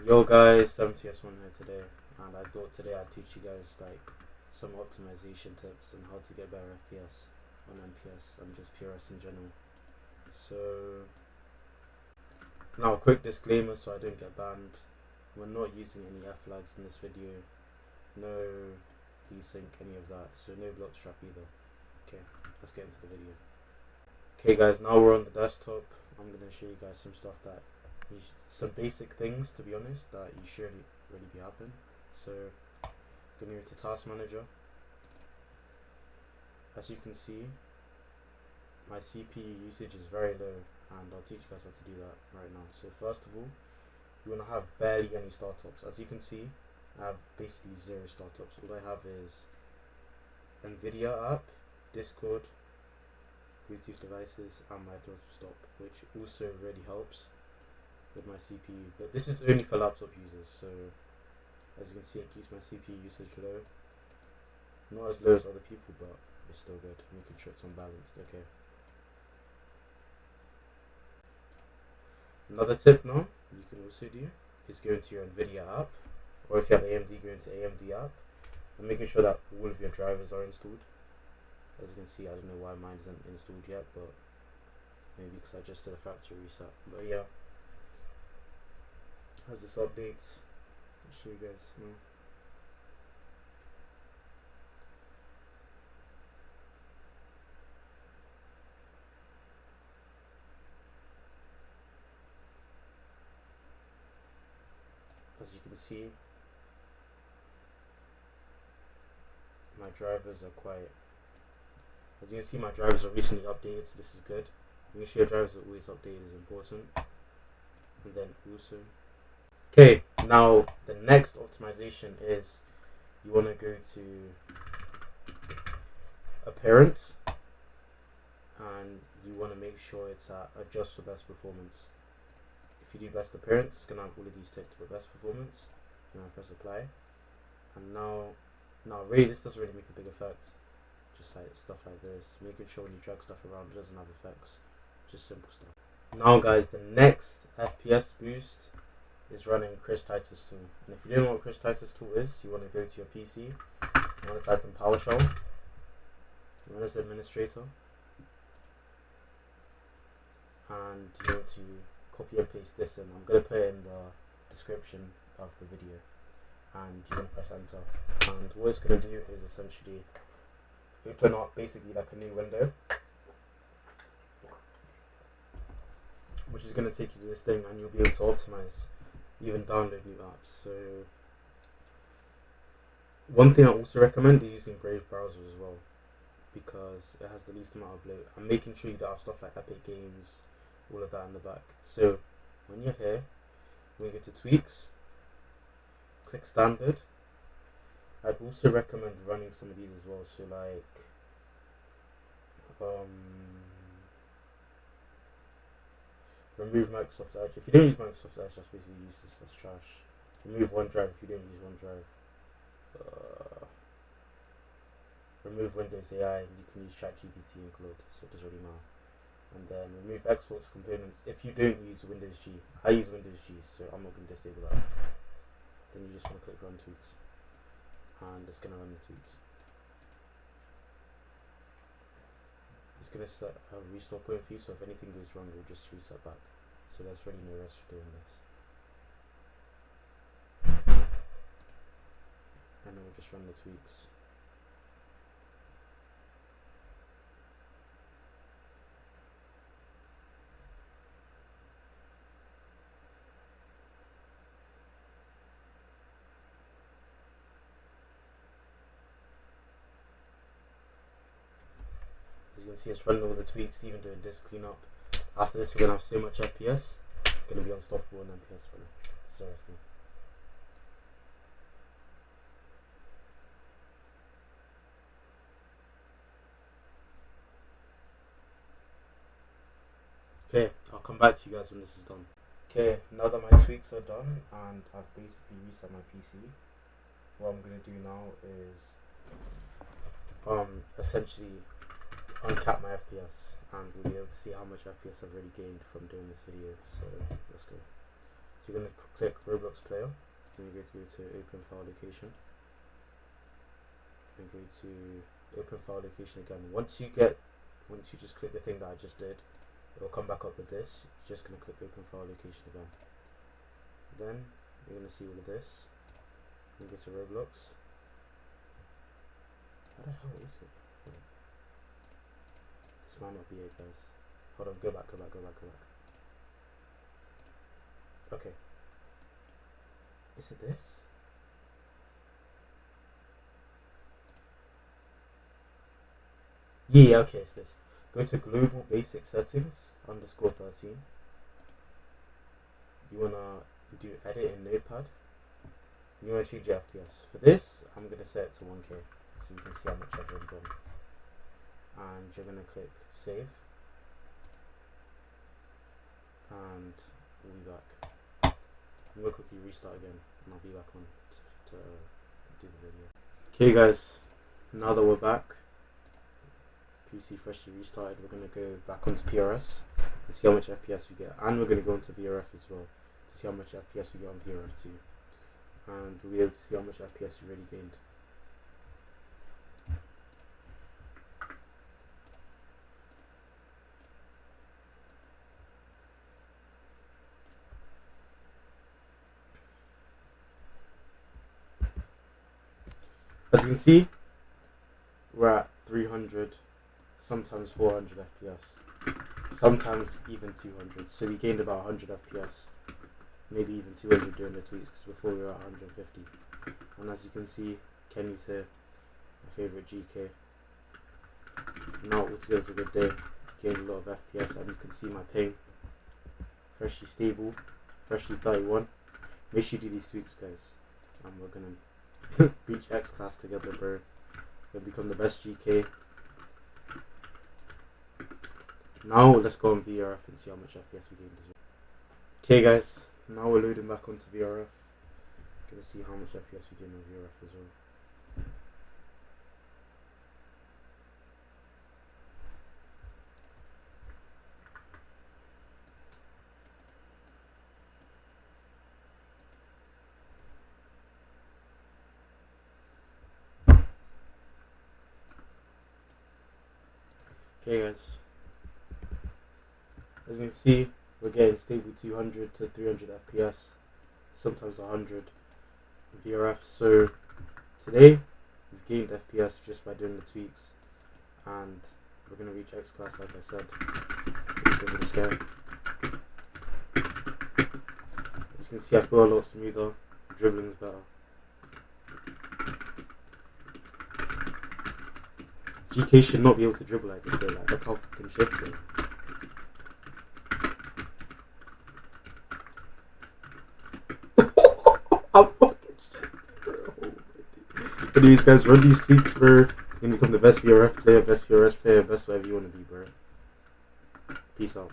Yo guys, 70S1 here today, and I thought today I'd teach you guys like some optimization tips and how to get better FPS on MPS and just PRS in general. So now a quick disclaimer so I don't get banned. We're not using any F flags in this video, no desync, any of that, so no block strap either. Okay, let's get into the video. Okay guys, now we're on the desktop. I'm going to show you guys some stuff that some basic things, to be honest, that you should already be happening. So going to task manager. As you can see, my CPU usage is very low, and I'll teach you guys how to do that right now. So first of all, you want to have barely any startups. As you can see, I have basically zero startups. All I have is Nvidia app, Discord, Bluetooth devices, and my throttle stop, which also really helps with my CPU. But this is only for laptop users, so as you can see, it keeps my CPU usage low. Not as low as other people, but it's still good. Making sure it's unbalanced. Okay. Another tip now you can also do is go into your Nvidia app, or if you have AMD, go into AMD app, and making sure that all of your drivers are installed. As you can see, I don't know why mine isn't installed yet, but maybe because I just did a factory reset. But yeah, as this updates, I'll show you guys now. As you can see, my drivers are quite. As you can see, my drivers are recently updated, so this is good. Making sure your drivers are always updated is important. And then also, okay, now the next optimization is you want to go to appearance, and you want to make sure it's at adjust for best performance. If you do best appearance, it's gonna have all of these ticked, but best performance, you're gonna press apply. And now really this doesn't really make a big effect. Just like stuff like this, making sure when you drag stuff around it doesn't have effects, just simple stuff. Now guys, the next FPS boost is running Chris Titus tool, and if you don't know what Chris Titus tool is, you want to go to your PC, you want to type in PowerShell, run as administrator, and you want to copy and paste this in. I'm going to put it in the description of the video, and you want to press enter, and what it's going to do is essentially open up basically like a new window, which is going to take you to this thing, and you'll be able to optimize, even download new apps. So one thing I also recommend is using Brave browser as well, because it has the least amount of bloat, and making sure you don't have stuff like Epic Games, all of that in the back. So when you're here, when you get to tweaks, click standard. I'd also recommend running some of these as well. So like remove Microsoft Edge. If you don't use Microsoft Edge, that's basically useless, that's trash. Remove OneDrive if you don't use OneDrive. Remove Windows AI, you can use ChatGPT and Claude, so it doesn't really matter. And then remove Xworks components if you don't use Windows G. I use Windows G, so I'm not going to disable that. Then you just want to click run tweaks, and it's going to run the tweaks. It's going to set a restart point for you, so if anything goes wrong, it will just reset back. So there's really no rest for doing this. And then we'll just run the tweaks. You can see it's running all the tweaks, even doing disk cleanup. After this, we're gonna have so much FPS, gonna be unstoppable in MPS for now. Seriously. Okay, I'll come back to you guys when this is done. Okay, now that my tweaks are done and I've basically reset my PC, what I'm gonna do now is essentially uncap my FPS, and we'll be able to see how much FPS I've already gained from doing this video. So let's go. you're going to click Roblox player, then you're going to go to open file location, and go to open file location again. Once you just click the thing that I just did, it will come back up with this. You're just going to click open file location again. Then you're going to see all of this. You go to Roblox. How the hell is it? This might not be it, guys. Hold on, go back. Okay. Is it this? Yeah, okay, it's this. Go to global basic settings _13. You wanna do edit in Notepad. You wanna change your FPS. For this, I'm gonna set it to 1K so you can see how much I've already done. And you're gonna click save. And we'll be back. I'm gonna quickly restart again, and I'll be back on to do the video. Okay, guys, now that we're back, PC freshly restarted. We're gonna go back onto PRS and see how much FPS we get, and we're gonna go into VRF as well to see how much FPS we get on VRF too, and we'll be able to see how much FPS we really gained. As you can see, we're at 300, sometimes 400 FPS, sometimes even 200. So we gained about 100 FPS, maybe even 200 during the tweets, because before we were at 150. And as you can see, Kenny's here, my favourite GK. Now altogether it's a good day. Gained a lot of FPS, and you can see my ping. Freshly stable, freshly 31. Make sure you do these tweaks, guys. And we're gonna reach X class together, bro. We'll become the best GK. Now let's go on VRF and see how much FPS we gained as well. Okay, guys, now we're loading back onto VRF. Gonna see how much FPS we gained on VRF as well. Okay, guys, as you can see, we're getting stable 200 to 300 FPS, sometimes 100 VRF. So today we've gained FPS just by doing the tweaks, and we're going to reach X class like I said. As you can see, I feel a lot smoother, dribbling's better. GK should not be able to dribble like this, bro. Like, look how fucking shifty. I'm fucking shifty, bro. Anyways, guys, run these tweets, bro. You're gonna become the best VRF player, best PRS player, best whatever you wanna be, bro. Peace out.